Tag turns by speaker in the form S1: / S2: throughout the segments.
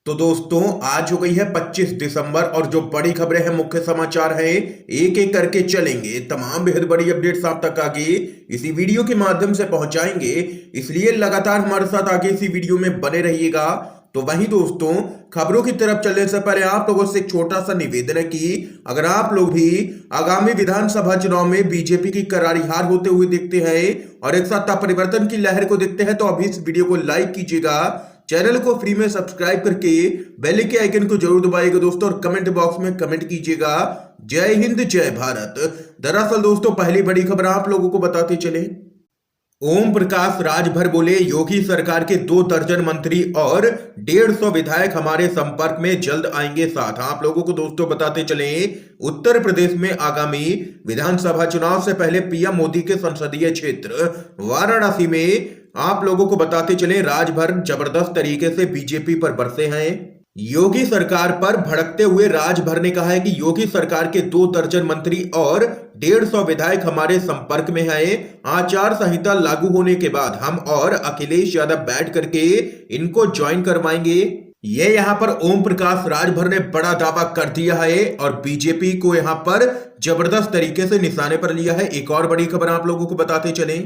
S1: तो दोस्तों आज हो गई है 25 दिसंबर और जो बड़ी खबरें हैं, मुख्य समाचार हैं, एक एक करके चलेंगे। तमाम बेहद बड़ी अपडेट्स आप तक आगे इसी वीडियो के माध्यम से पहुंचाएंगे, इसलिए लगातार हमारे साथ आगे इसी वीडियो में बने रहिएगा। तो वहीं दोस्तों, खबरों की तरफ चलने से पहले आप लोगों से एक छोटा सा निवेदन है कि अगर आप लोग भी आगामी विधानसभा चुनाव में बीजेपी की करारी हार होते हुए देखते हैं और एक सत्ता परिवर्तन की लहर को देखते हैं, तो अभी इस वीडियो को लाइक कीजिएगा, चैनल को फ्री में सब्सक्राइब करके बेल के आइकन को जरूर दबाइएगा दोस्तों, और कमेंट बॉक्स में कमेंट कीजिएगा जय हिंद जय भारत। दरअसल दोस्तों, पहली बड़ी खबर आप लोगों को बताते चले। ओम प्रकाश राजभर बोले, योगी सरकार के 2 दर्जन मंत्री और 150 विधायक हमारे संपर्क में जल्द आएंगे साथ। आप लोगों को दोस्तों बताते चले, उत्तर प्रदेश में आगामी विधानसभा चुनाव से पहले पीएम मोदी के संसदीय क्षेत्र वाराणसी में आप लोगों को बताते चले, राजभर जबरदस्त तरीके से बीजेपी पर बरसे हैं। योगी सरकार पर भड़कते हुए राजभर ने कहा है कि योगी सरकार के 2 दर्जन मंत्री और 150 विधायक हमारे संपर्क में हैं। आचार संहिता लागू होने के बाद हम और अखिलेश यादव बैठ करके इनको ज्वाइन करवाएंगे। ये यहाँ पर ओम प्रकाश राजभर ने बड़ा दावा कर दिया है और बीजेपी को यहाँ पर जबरदस्त तरीके से निशाने पर लिया है। एक और बड़ी खबर आप लोगों को बताते चले।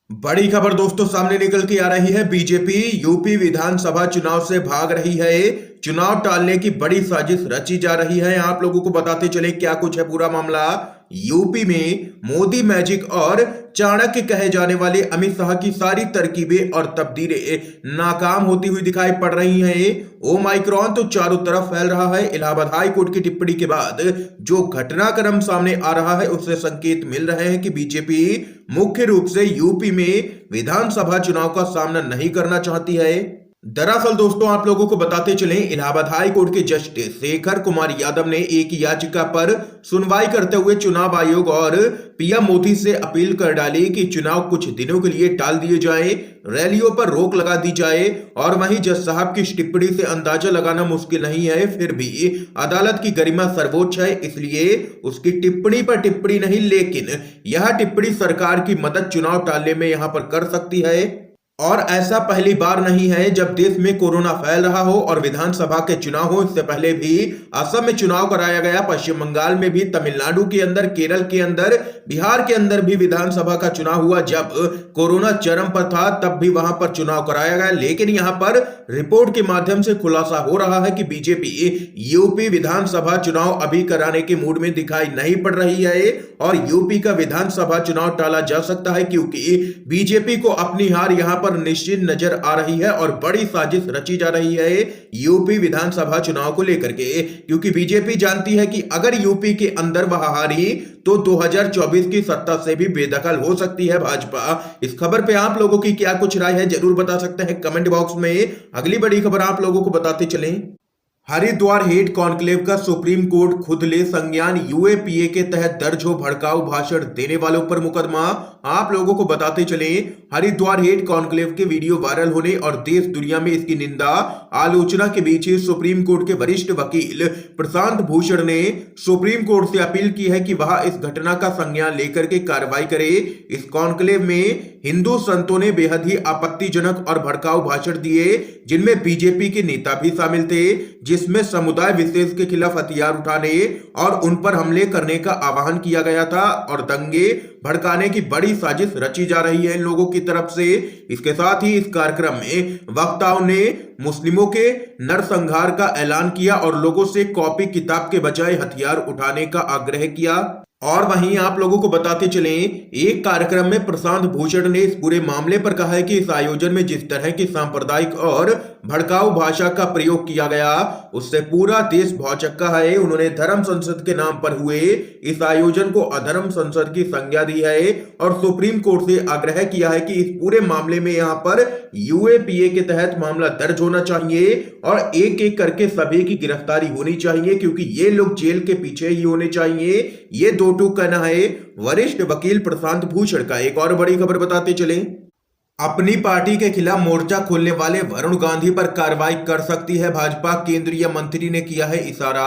S1: बड़ी खबर दोस्तों सामने निकल के आ रही है, बीजेपी यूपी विधानसभा चुनाव से भाग रही है। चुनाव टालने की बड़ी साजिश रची जा रही है। आप लोगों को बताते चले क्या कुछ है पूरा मामला। यूपी में मोदी मैजिक और चाणक्य कहे जाने वाले अमित शाह की सारी तरकीबें और तब्दीलें नाकाम होती हुई दिखाई पड़ रही हैं। ओमाइक्रॉन तो चारों तरफ फैल रहा है। इलाहाबाद हाई कोर्ट की टिप्पणी के बाद जो घटनाक्रम सामने आ रहा है, उससे संकेत मिल रहे हैं कि बीजेपी मुख्य रूप से यूपी में विधानसभा चुनाव का सामना नहीं करना चाहती है। दरअसल दोस्तों, आप लोगों को बताते चलें, इलाहाबाद हाई कोर्ट के जस्टिस शेखर कुमार यादव ने एक याचिका पर सुनवाई करते हुए चुनाव आयोग और पीएम मोदी से अपील कर डाली कि चुनाव कुछ दिनों के लिए टाल दिए जाए, रैलियों पर रोक लगा दी जाए। और वहीं जज साहब की टिप्पणी से अंदाजा लगाना मुश्किल नहीं है, फिर भी अदालत की गरिमा सर्वोच्च है, इसलिए उसकी टिप्पणी पर टिप्पणी नहीं, लेकिन यह टिप्पणी सरकार की मदद चुनाव टालने में यहां पर कर सकती है। और ऐसा पहली बार नहीं है जब देश में कोरोना फैल रहा हो और विधानसभा के चुनाव हो। इससे पहले भी असम में चुनाव कराया गया, पश्चिम बंगाल में भी, तमिलनाडु के अंदर, केरल के अंदर, बिहार के अंदर भी विधानसभा का चुनाव हुआ। जब कोरोना चरम पर था तब भी वहां पर चुनाव कराया गया। लेकिन यहां पर रिपोर्ट के माध्यम से खुलासा हो रहा है कि बीजेपी यूपी विधानसभा चुनाव अभी कराने के मूड में दिखाई नहीं पड़ रही है और यूपी का विधानसभा चुनाव टाला जा सकता है, क्योंकि बीजेपी को अपनी हार यहां पर निश्चित नजर आ रही है और बड़ी साजिश रची जा रही है यूपी विधानसभा चुनाव को लेकर के। क्योंकि बीजेपी जानती है कि अगर यूपी के अंदर वह हारी तो 2024 की सत्ता से भी बेदखल हो सकती है भाजपा। इस खबर पे आप लोगों की क्या कुछ राय है, जरूर बता सकते हैं कमेंट बॉक्स में। अगली बड़ी खबर आप लोगों को बताते चलें। हरिद्वार हेड कॉन्क्लेव का सुप्रीम कोर्ट खुद ले संज्ञान, यूएपीए के तहत दर्ज हो भड़काऊ भाषण देने वालों पर मुकदमा। आप लोगों को बताते चले, हरिद्वार हेड कॉन्क्लेव के वीडियो वायरल होने और देश दुनिया में इसकी निंदा आलोचना के बीच ही सुप्रीम कोर्ट के वरिष्ठ वकील प्रशांत भूषण ने सुप्रीम कोर्ट से अपील की है कि वह इस घटना का संज्ञान लेकर के कार्रवाई करे। इस कॉन्क्लेव में हिंदू संतों ने बेहद ही आपत्तिजनक और भड़काऊ भाषण दिए, जिनमें बीजेपी के नेता भी शामिल थे, जिसमें समुदाय विशेष के खिलाफ हथियार उठाने और उन पर हमले करने का आह्वान किया गया था और दंगे भड़काने की बड़ी साजिश रची जा रही है इन लोगों की तरफ से। इसके साथ ही इस कार्यक्रम में वक्ताओं ने मुस्लिमों के नरसंहार का ऐलान किया और लोगों से कॉपी किताब के बजाय हथियार उठाने का आग्रह किया। और वहीं आप लोगों को बताते चलें, एक कार्यक्रम में प्रशांत भूषण ने इस पूरे मामले पर कहा है कि इस आयोजन में जिस तरह की सांप्रदायिक और भड़काऊ भाषा का प्रयोग किया गया, उससे पूरा देश भौचक्का है। उन्होंने धर्म संसद के नाम पर हुए इस आयोजन को अधर्म संसद की संज्ञा दी है और सुप्रीम कोर्ट से आग्रह किया है कि इस पूरे मामले में यहाँ पर यूएपीए के तहत मामला दर्ज होना चाहिए और एक एक करके सभी की गिरफ्तारी होनी चाहिए, क्योंकि ये लोग जेल के पीछे ही होने चाहिए। ये दो टूक कहना है वरिष्ठ वकील प्रशांत भूषण का। एक और बड़ी खबर बताते चले। अपनी पार्टी के खिलाफ मोर्चा खोलने वाले वरुण गांधी पर कार्रवाई कर सकती है भाजपा, केंद्रीय मंत्री ने किया है इशारा।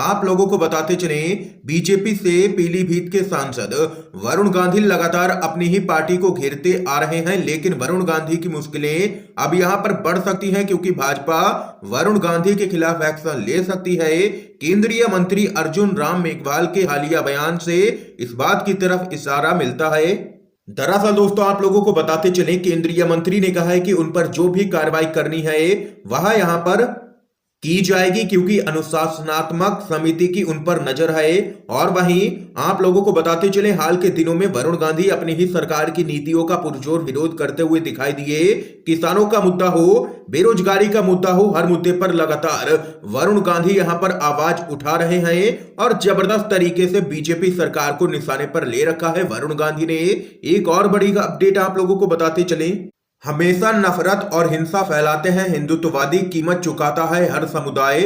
S1: आप लोगों को बताते चले, बीजेपी से पीलीभीत के सांसद वरुण गांधी लगातार अपनी ही पार्टी को घेरते आ रहे हैं, लेकिन वरुण गांधी की मुश्किलें अब यहां पर बढ़ सकती हैं क्योंकि भाजपा वरुण गांधी के खिलाफ एक्शन ले सकती है। केंद्रीय मंत्री अर्जुन राम मेघवाल के हालिया बयान से इस बात की तरफ इशारा मिलता है। दरअसल दोस्तों, आप लोगों को बताते चले, केंद्रीय मंत्री ने कहा है कि उन पर जो भी कार्रवाई करनी है वह यहां पर की जाएगी क्योंकि अनुशासनात्मक समिति की उन पर नजर है। और वहीं आप लोगों को बताते चले, हाल के दिनों में वरुण गांधी अपनी ही सरकार की नीतियों का पुरजोर विरोध करते हुए दिखाई दिए। किसानों का मुद्दा हो, बेरोजगारी का मुद्दा हो, हर मुद्दे पर लगातार वरुण गांधी यहां पर आवाज उठा रहे हैं और जबरदस्त तरीके से बीजेपी सरकार को निशाने पर ले रखा है। वरुण गांधी ने एक और बड़ी अपडेट आप लोगों को बताते चले, हमेशा नफरत और हिंसा फैलाते हैं हिंदुत्ववादी, कीमत चुकाता है हर समुदाय।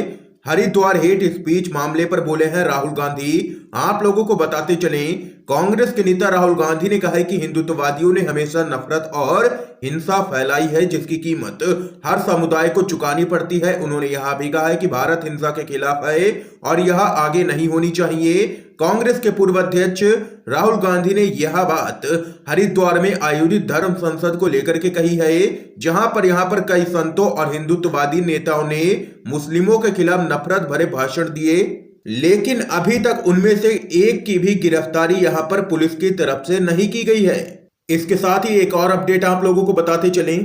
S1: हरिद्वार हेट स्पीच मामले पर बोले हैं राहुल गांधी। आप लोगों को बताते चलें, कांग्रेस के नेता राहुल गांधी ने कहा है कि हिंदुत्ववादियों ने हमेशा नफरत और हिंसा फैलाई है जिसकी कीमत हर समुदाय को चुकानी पड़ती है। उन्होंने यह भी कहा है कि भारत हिंसा के खिलाफ है और यह आगे नहीं होनी चाहिए। कांग्रेस के पूर्व अध्यक्ष राहुल गांधी ने यह बात हरिद्वार में आयोजित धर्म संसद को लेकर के कही है, जहां पर यहां पर कई संतों और हिंदुत्ववादी नेताओं ने मुस्लिमों के खिलाफ नफरत भरे भाषण दिए, लेकिन अभी तक उनमें से एक की भी गिरफ्तारी यहां पर पुलिस की तरफ से नहीं की गई है। इसके साथ ही एक और अपडेट आप लोगों को बताते चलें,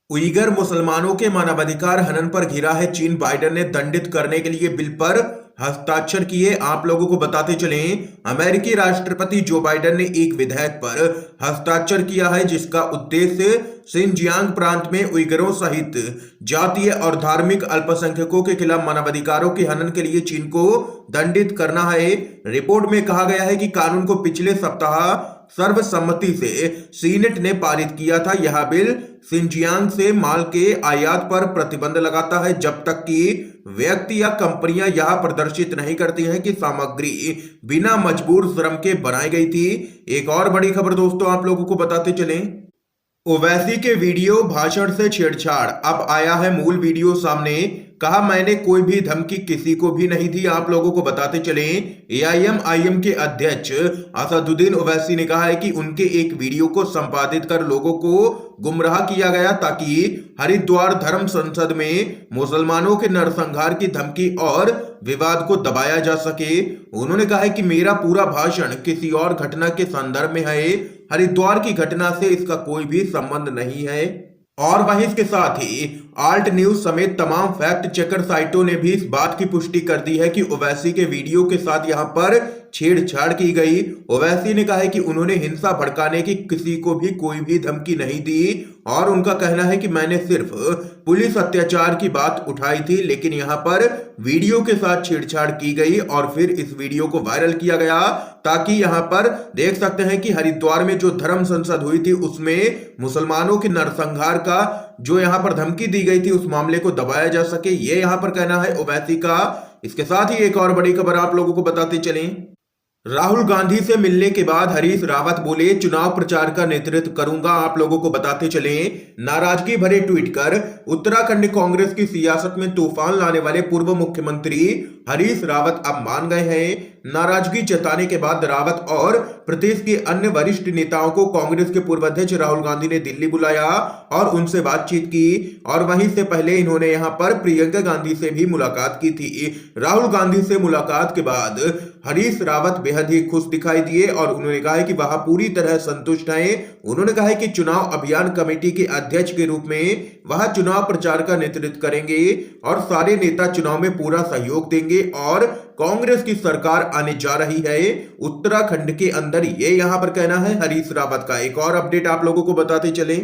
S1: उइगर मुसलमानों के मानवाधिकार हनन पर घिरा है चीन, बाइडेन ने दंडित करने के लिए बिल पर हस्ताक्षर किए। आप लोगों को बताते चलें, अमेरिकी राष्ट्रपति जो बाइडेन ने एक विधेयक पर हस्ताक्षर किया है जिसका उद्देश्य सिनजियांग प्रांत में उइगरों सहित जातीय और धार्मिक अल्पसंख्यकों के खिलाफ मानवाधिकारों के हनन के लिए चीन को दंडित करना है। रिपोर्ट में कहा गया है कि कानून को पिछले सप्ताह सर्वसम्मति से सीनेट ने पारित किया था। यह बिल सिनजियांग से माल के आयात पर प्रतिबंध लगाता है जब तक कि व्यक्ति या कंपनियां यह प्रदर्शित नहीं करती हैं कि सामग्री बिना मजबूर श्रम के बनाई गई थी। एक और बड़ी खबर दोस्तों आप लोगों को बताते चलें, ओवैसी के वीडियो भाषण से छेड़छाड़, अब आया है मूल वीडियो सामने। कहा मैंने कोई भी धमकी किसी को भी नहीं दी। आप लोगों को बताते चलें, एआईएमआईएम के अध्यक्ष असदुद्दीन ओवैसी ने कहा है कि उनके एक वीडियो को संपादित कर लोगों को गुमराह किया गया ताकि हरिद्वार धर्म संसद में मुसलमानों के नरसंहार की धमकी और विवाद को दबाया जा सके। उन्होंने कहा है कि मेरा पूरा भाषण किसी और घटना के संदर्भ में है, हरिद्वार की घटना से इसका कोई भी संबंध नहीं है। और वहीं इसके साथ ही आल्ट न्यूज समेत तमाम फैक्ट चेकर साइटों ने भी इस बात की पुष्टि कर दी है कि ओवैसी के वीडियो के साथ यहां पर छेड़छाड़ की गई। ओवैसी ने कहा है कि उन्होंने हिंसा भड़काने की किसी को भी कोई भी धमकी नहीं दी और उनका कहना है कि मैंने सिर्फ पुलिस अत्याचार की बात उठाई थी, लेकिन यहां पर वीडियो के साथ छेड़छाड़ की गई और फिर इस वीडियो को वायरल किया गया ताकि यहां पर देख सकते हैं कि हरिद्वार में जो धर्म संसद हुई थी उसमें मुसलमानों के नरसंहार का जो यहां पर धमकी दी गई थी उस मामले को दबाया जा सके, ये यहां पर कहना है ओवैसी का। इसके साथ ही एक और बड़ी खबर आप लोगों को बताते चलें, राहुल गांधी से मिलने के बाद हरीश रावत बोले चुनाव प्रचार का नेतृत्व करूंगा। आप लोगों को बताते चलें, नाराजगी भरे ट्वीट कर उत्तराखंड कांग्रेस की सियासत में तूफान लाने वाले पूर्व मुख्यमंत्री हरीश रावत अब मान गए हैं। नाराजगी जताने के बाद रावत और प्रदेश के अन्य वरिष्ठ नेताओं को कांग्रेस के पूर्व अध्यक्ष राहुल गांधी ने दिल्ली बुलाया और उनसे बातचीत की और वहीं से पहले इन्होंने यहां पर प्रियंका गांधी से भी मुलाकात की थी। राहुल गांधी से मुलाकात के बाद हरीश रावत बेहद ही खुश दिखाई दिए और उन्होंने कहा है कि वह पूरी तरह संतुष्ट हैं। उन्होंने कहा है कि चुनाव अभियान कमेटी के अध्यक्ष के रूप में वह चुनाव प्रचार का नेतृत्व करेंगे और सारे नेता चुनाव में पूरा सहयोग देंगे और कांग्रेस की सरकार आने जा रही है उत्तराखंड के अंदर, ये यहां पर कहना है हरीश रावत का। एक और अपडेट आप लोगों को बताते चले,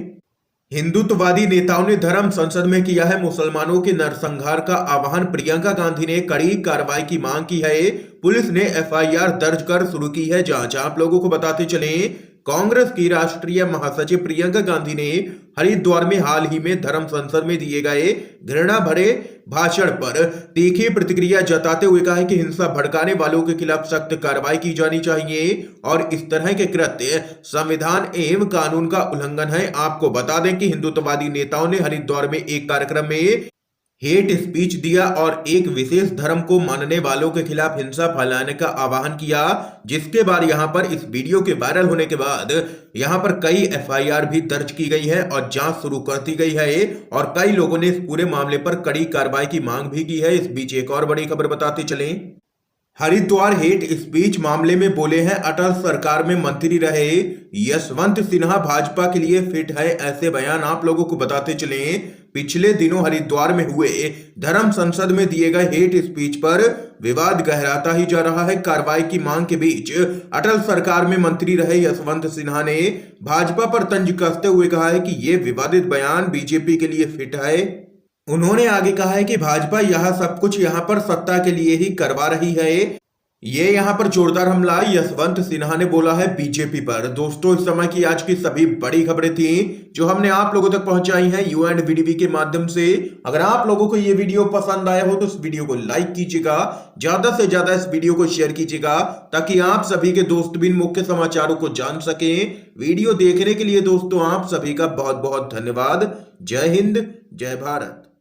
S1: हिंदुत्ववादी नेताओं ने धर्म संसद में किया है मुसलमानों के नरसंहार का आह्वान, प्रियंका गांधी ने कड़ी कार्रवाई की मांग की है। पुलिस ने एफआईआर दर्ज कर शुरू की है जांच। आप लोगों को बताते चलें, कांग्रेस की राष्ट्रीय महासचिव प्रियंका गांधी ने हरिद्वार में हाल ही में धर्म संसद में दिए गए घृणा भरे भाषण पर तीखी प्रतिक्रिया जताते हुए कहा है कि हिंसा भड़काने वालों के खिलाफ सख्त कार्रवाई की जानी चाहिए और इस तरह के कृत्य संविधान एवं कानून का उल्लंघन है। आपको बता दें कि हिंदुत्ववादी नेताओं ने हरिद्वार में एक कार्यक्रम में हेट स्पीच दिया और एक विशेष धर्म को मानने वालों के खिलाफ हिंसा फैलाने का आह्वान किया, जिसके बाद यहां पर इस वीडियो के वायरल होने के बाद यहां पर कई एफआईआर भी दर्ज की गई है और जांच शुरू कर दी गई है और कई लोगों ने इस पूरे मामले पर कड़ी कार्रवाई की मांग भी की है। इस बीच एक और बड़ी खबर बताते चलें। हरिद्वार हेट स्पीच मामले में बोले हैं अटल सरकार में मंत्री रहे यशवंत सिन्हा भाजपा के लिए फिट है, ऐसे बयान आप लोगों को बताते चले। पिछले दिनों हरिद्वार में हुए धर्म संसद में दिए गए हेट स्पीच पर विवाद गहराता ही जा रहा है। कार्रवाई की मांग के बीच अटल सरकार में मंत्री रहे यशवंत सिन्हा ने भाजपा पर तंज कसते हुए कहा है कि ये विवादित बयान बीजेपी के लिए फिट है। उन्होंने आगे कहा है कि भाजपा यह सब कुछ यहां पर सत्ता के लिए ही करवा रही है। ये यहां पर जोरदार हमला यशवंत सिन्हा ने बोला है बीजेपी पर। दोस्तों, इस समय की आज की सभी बड़ी खबरें थी जो हमने आप लोगों तक पहुंचाई हैं UNVDB के माध्यम से। अगर आप लोगों को ये वीडियो पसंद आया हो तो इस वीडियो को लाइक कीजिएगा, ज्यादा से ज्यादा इस वीडियो को शेयर कीजिएगा ताकि आप सभी के दोस्त भी मुख्य समाचारों को जान सकें। वीडियो देखने के लिए दोस्तों आप सभी का बहुत बहुत धन्यवाद। जय हिंद, जय भारत।